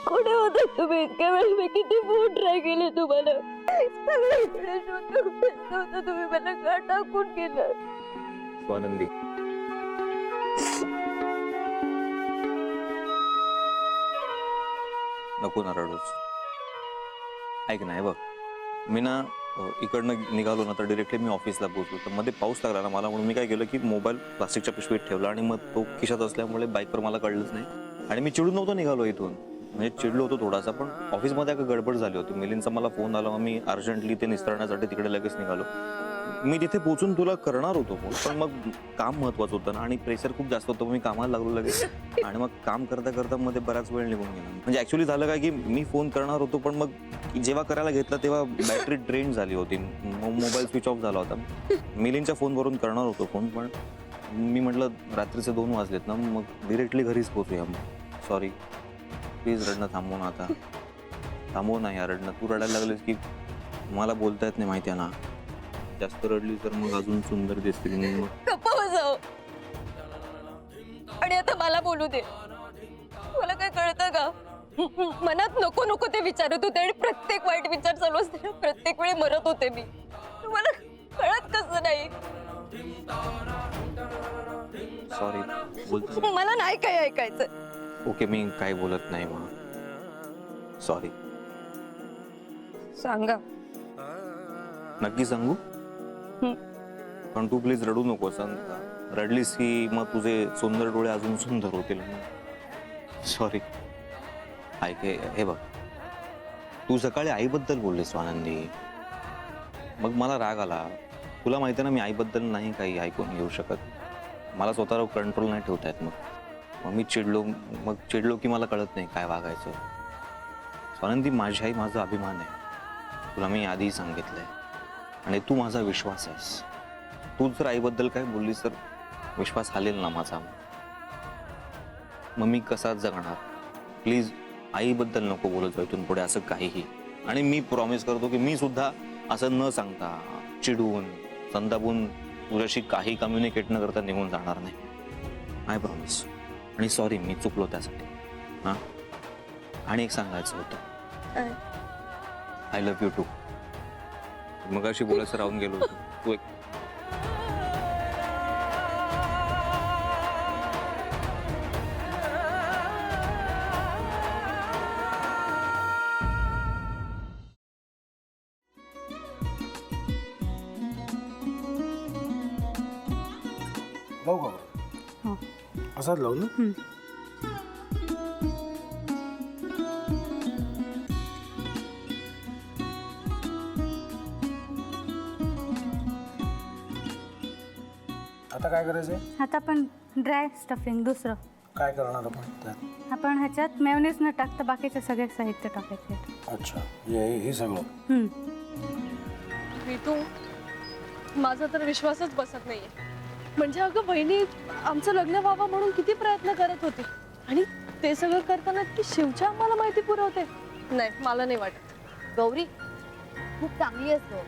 कुठे होता तुम्ही इतक्या वेळ? मी किती फोन ट्राय केले तुम्हाला, सगळीकडे शोधलं, तुम्ही मला का टाकून गेलं? स्वानंदी, नको ना रडूच. ऐक नाही बघ, मी ना इकडनं निघालो ना तर डिरेक्टली मी ऑफिसला पोहोचलो. तर मध्ये पाऊस लागला ना मला, म्हणून मी काय केलं की मोबाईल प्लास्टिकच्या पिशवीत ठेवला आणि मग तो खिशात असल्यामुळे बाईकवर मला कळलंच नाही. आणि मी चिडून नव्हतो निघालो इथून, म्हणजे चिडलो होतो थोडासा, पण ऑफिसमध्ये एक गडबड झाली होती. मिलिंदचा मला फोन आला, मग मी अर्जंटली ते निस्तरण्यासाठी तिकडे लगेच निघालो. मी तिथे पोहोचून तुला करणार होतो फोन, पण मग काम महत्वाचं होतं ना आणि प्रेशर खूप जास्त होतं. मी कामाला लागलो लगेच आणि मग काम करता करता मध्ये बराच वेळ निघून गेला. म्हणजे ऍक्च्युली झालं काय की मी फोन करणार होतो, पण मग जेव्हा करायला घेतला तेव्हा बॅटरी ड्रेन झाली होती, मोबाईल स्विच ऑफ झाला होता. मिलिंदच्या फोनवरून करणार होतो फोन, पण मी म्हटलं रात्रीचे 2 वाजलेत ना, मग डिरेक्टली घरीच पोहोचूया. मग सॉरी, प्लीज रडणं थांबव ना आता. थांबव ना यार रडणं. तू रडायला लागलीस की मला बोलता येत नाही माहिती आहे ना. जास्त रडली तर मग अजून सुंदर दिसतील. मग गप्प बसाव आणि आता मला बोलू दे. मला काय कळतं का? मनात नको नको ते विचारत होते आणि प्रत्येक वाईट विचार चालू असते. प्रत्येक वेळी मरत होते मी. तुम्हाला कळत कसं नाही? सॉरी बोलतो. मला नाही काय ऐकायचं. ओके, मी काय बोलत नाही मग. सॉरी. सांगा. नक्की सांगू? पण तू प्लीज रडू नको. रडलीस की मग तुझे सुंदर डोळे अजून सुंदर होतील. सॉरी. ऐक, हे बघ, तू सकाळी आईबद्दल बोललीस आनंदी, मग मला राग आला. तुला माहिती ना मी आईबद्दल नाही काही ऐकून घेऊ शकत. मला स्वतःवर कंट्रोल नाही ठेवता येत. मग मी चिडलो की मला कळत नाही काय वागायचं. आनंदी, माझी आई माझा अभिमान आहे. तुला मी आधीही सांगितलंय आणि तू माझा विश्वास आहेस. तू जर आईबद्दल काय बोललीस तर विश्वास हालेल ना माझा. मग मी कसा जगणार? प्लीज आईबद्दल नको बोलत जाऊ इथून पुढे असं काहीही. आणि मी प्रॉमिस करतो की मी सुद्धा असं न सांगता, चिडून, संतापून तुझ्याशी काही कम्युनिकेट न करता निघून जाणार नाही. I promise. आणि सॉरी, मी चुकलो त्यासाठी. हां, आणि एक सांगायचं होतं, आय लव्ह यू टू. मग अशी बोलायचं राहून गेलो होतो. तू एक लावू का? असाच लावू ना. आता काय करायचंय? आता आपण ड्राय स्टफिंग दुसरं काय करणार आपण त्यात? आपण ह्याच्यात मेयोनीज न टाकता बाकीचे सगळे साहित्य टाकायचे. अच्छा, हे सगळं. ऋतू, माझा तर विश्वासच बसत नाहीये. म्हणजे अगं बहिणी आमचं लग्न व्हावं म्हणून किती प्रयत्न करत होते आणि ते सगळं करताना की शिवच्या आम्हाला माहिती पुरवते. नाही, मला नाही वाटत. गौरी, खूप चांगली आहेस गं,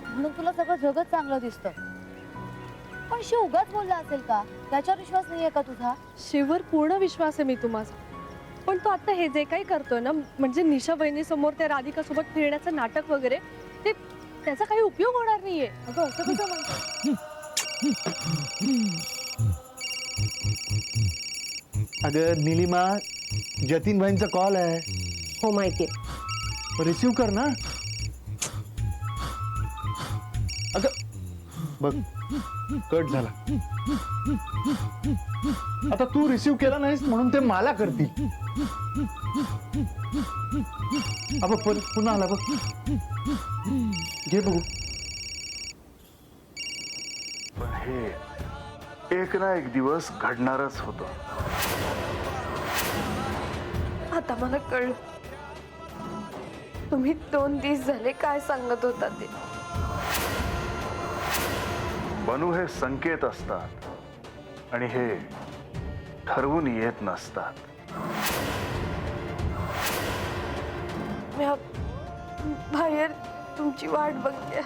म्हणून तुला सगळं जगत चांगलं दिसतं. पण शिव उगाच बोलला असेल का? त्याच्यावर विश्वास नाहीये का तुझा? शिववर पूर्ण विश्वास आहे मी माझा. पण तो आता हे जे काही करतोय ना, म्हणजे निशा बहिणी समोर त्या राधिका सोबत फिरण्याचं नाटक वगैरे, ते त्याचा काही उपयोग होणार नाहीये. अगं असं कसं म्हणतो? अगं निलिमा, जतीन भाईंचा कॉल आहे. हो माहितीये. रिसीव कर ना. अगं बघ, कट झाला. आता तू रिसीव केला नाहीस म्हणून ते मला करतील. अब पुन्हा आला बघ. घे बघू. पण हे एक ना एक दिवस घडणारच होतं. आता मला कळलं तुम्ही 2 दिवस झाले काय सांगत होता ते. बनू हे संकेत असतात आणि हे ठरवून येत नसतात. मी बाहेर तुमची वाट बघते.